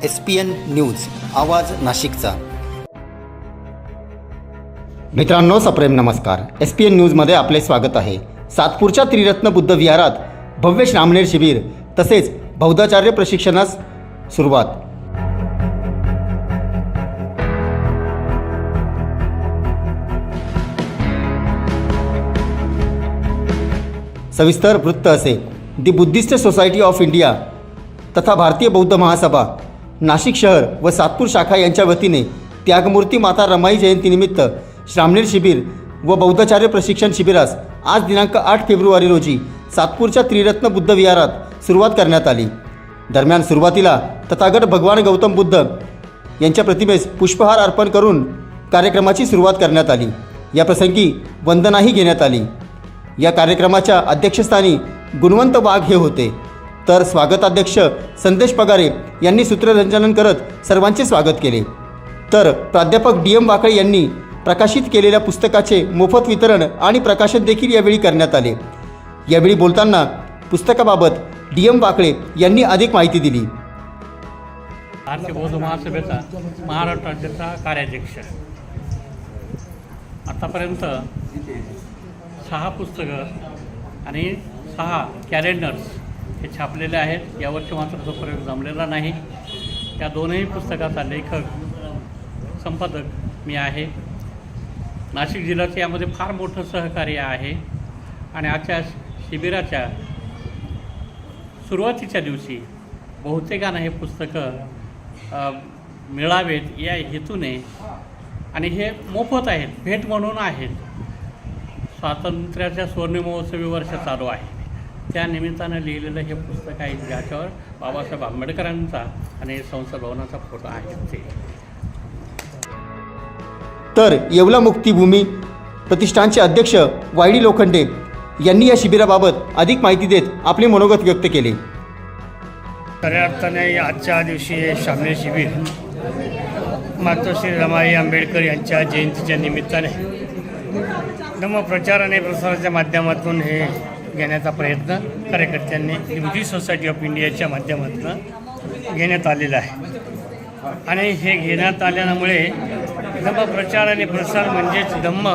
SPN news आवाज नाशिकचा। मित्रांनो सप्रेम नमस्कार। SPN न्यूजमध्ये आपले स्वागत आहे। सातपूरच्या त्रिरत्न बुद्ध विहारात भव्य श्रामणेर शिबिर तसेच बौद्धाचार्य प्रशिक्षणास सुरुवात। सविस्तर वृत्त असे। दी बुद्धिस्ट सोसायटी ऑफ इंडिया तथा भारतीय बौद्ध महासभा नाशिक शहर व सातपूर शाखा यांच्या वतीने त्यागमूर्ती माता रमाई जयंतीनिमित्त श्रामणेर शिबिर व बौद्धाचार्य प्रशिक्षण शिबिरास आज दिनांक 8 फेब्रुवारी रोजी सातपूरच्या त्रिरत्न बुद्ध विहारात सुरुवात करण्यात आली। दरम्यान सुरुवातीला तथागत भगवान गौतम बुद्ध यांच्या प्रतिमेस पुष्पहार अर्पण करून कार्यक्रमाची सुरुवात करण्यात आली। या प्रसंगी वंदनाही घेण्यात आली। या कार्यक्रमाच्या अध्यक्षस्थानी गुणवंत वाघ हे होते, तर स्वागताध्यक्ष संदेश पगारे यांनी सूत्रसंचालन करत सर्वांचे स्वागत केले। तर प्राध्यापक DM वाकळे यांनी प्रकाशित केलेल्या पुस्तकाचे मोफत वितरण आणि प्रकाशन देखील यावेळी करण्यात आले। यावेळी बोलताना पुस्तकाबाबत DM वाकळे यांनी अधिक माहिती दिली। भारतीय बौद्ध महासभेचा महाराष्ट्र राज्याचा कार्याध्यक्ष, आतापर्यंत 6 पुस्तकं आणि 6 कॅलेंडर्स हे छापलेले आहेत। यावर्षी मात्र तो प्रयोग जमलेला नाही। या दोनही पुस्तकाचा लेखक संपादक मी आहे। नाशिक जिल्ह्याचं यामध्ये फार मोठं सहकार्य आहे आणि आजच्या शिबिराच्या सुरुवातीच्या दिवशी बहुतेकांना हे पुस्तकं मिळावेत या हेतूने, आणि हे मोफत आहेत, भेट म्हणून आहेत। स्वातंत्र्याच्या स्वर्णमहोत्सवी वर्ष चालू आहे, त्या निमित्तानं लिहिलेलं हे पुस्तक आहे, ज्याच्यावर बाबासाहेब आंबेडकरांचा आणि संसद भवनाचा फोटो आहे ते। तर येवला मुक्तीभूमी प्रतिष्ठानचे अध्यक्ष YD लोखंडे यांनी या शिबिराबाबत अधिक माहिती देत आपले मनोगत व्यक्त केले। खऱ्या अर्थाने आजच्या दिवशी हे श्रामणेर शिबिर मातोश्री रमाई आंबेडकर यांच्या जयंतीच्या निमित्ताने धम्मप्रचार आणि प्रसाराच्या माध्यमातून हे घेण्याचा प्रयत्न कार्यकर्त्यांनी बुद्धिस्ट सोसायटी ऑफ इंडियाच्या माध्यमातून घेण्यात आलेला आहे। आणि हे घेण्यात आल्यामुळे धम्मप्रचार आणि प्रसार म्हणजेच धम्म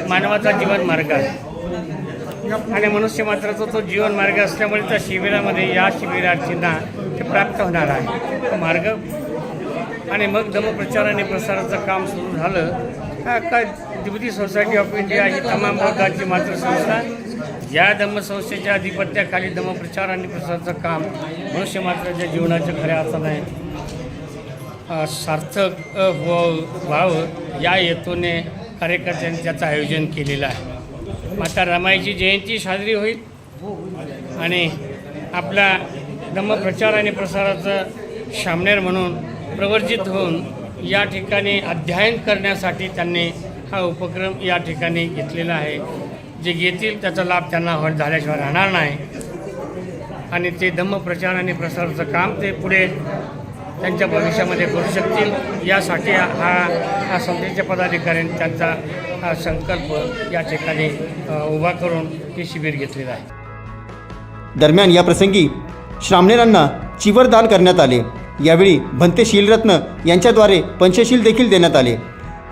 मानवाचा जीवनमार्ग आहे आणि मनुष्य मात्राचा तो जीवनमार्ग असल्यामुळे त्या शिबिरामध्ये या शिबिरार्थींना ते प्राप्त होणार आहे मार्ग। आणि मग धम्मप्रचार आणि प्रसाराचं काम सुरू झालं का बुद्धिस्ट सोसायटी ऑफ इंडिया ही तमाम बौद्धांची मात्र संस्था, या धम्मसंस्थेच्या आधिपत्याखाली धम्मप्रचार आणि प्रसाराचं काम मनुष्य मात्राच्या जीवनाच्या खऱ्या अर्थाने सार्थक व्हावं या हेतूने कार्यकर्त्यांनी त्याचं आयोजन केलेलं आहे। माता रमाईची जयंती साजरी होईल आणि आपला धम्मप्रचार आणि प्रसाराचं श्रामणेर म्हणून प्रवर्जित होऊन या ठिकाणी अध्ययन करण्यासाठी त्यांनी हा उपक्रम या ठिकाणी घेतलेला आहे। जे घेतील त्याचा लाभ त्यांना झाल्याशिवाय राहणार नाही आणि ते धम्मप्रचार आणि प्रसाराचं काम ते पुढे त्यांच्या भविष्यामध्ये करू शकतील यासाठी हा संस्थेच्या पदाधिकाऱ्यांनी त्यांचा हा संकल्प या ठिकाणी उभा करून हे शिबिर घेतलेलं आहे। दरम्यान या प्रसंगी श्रामणेरांना चिवर दान करण्यात आले। यावेळी भंते शीलरत्न यांच्याद्वारे पंचशील देखील देण्यात आले।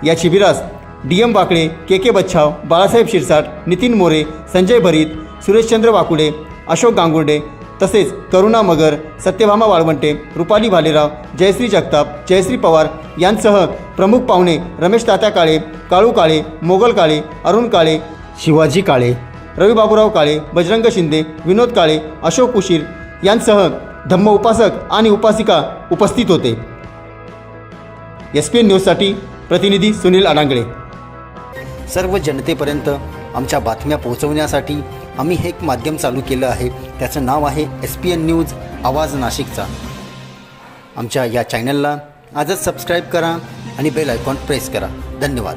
या शिबिरास DM वाकळे, KK बच्छाव, बाळासाहेब शिरसाट, नितीन मोरे, संजय भरीत, सुरेशचंद्र वाकुडे, अशोक गांगुर्डे तसेच करुणा मगर, सत्यभामा वाळवंटे, रुपाली भालेराव, जयश्री जगताप, जयश्री पवार यांसह प्रमुख पाहुणे रमेश तात्या काळे, काळू काळे, मोगल काळे, अरुण काळे, शिवाजी काळे, रवी बाबूराव काळे, बजरंग शिंदे, विनोद काळे, अशोक उशीर यांसह धम्म उपासक आणि उपासिका उपस्थित होते। SPN न्यूजसाठी प्रतिनिधी सुनील अडांगळे। सर्व जनतेपर्यंत आमच्या बातम्या पोहोचवण्यासाठी आम्ही हे एक माध्यम चालू केलं आहे, त्याचं नाव आहे SPN न्यूज आवाज नाशिकचा। आमच्या या चॅनलला आजच सबस्क्राईब करा आणि बेल आयकॉन प्रेस करा। धन्यवाद।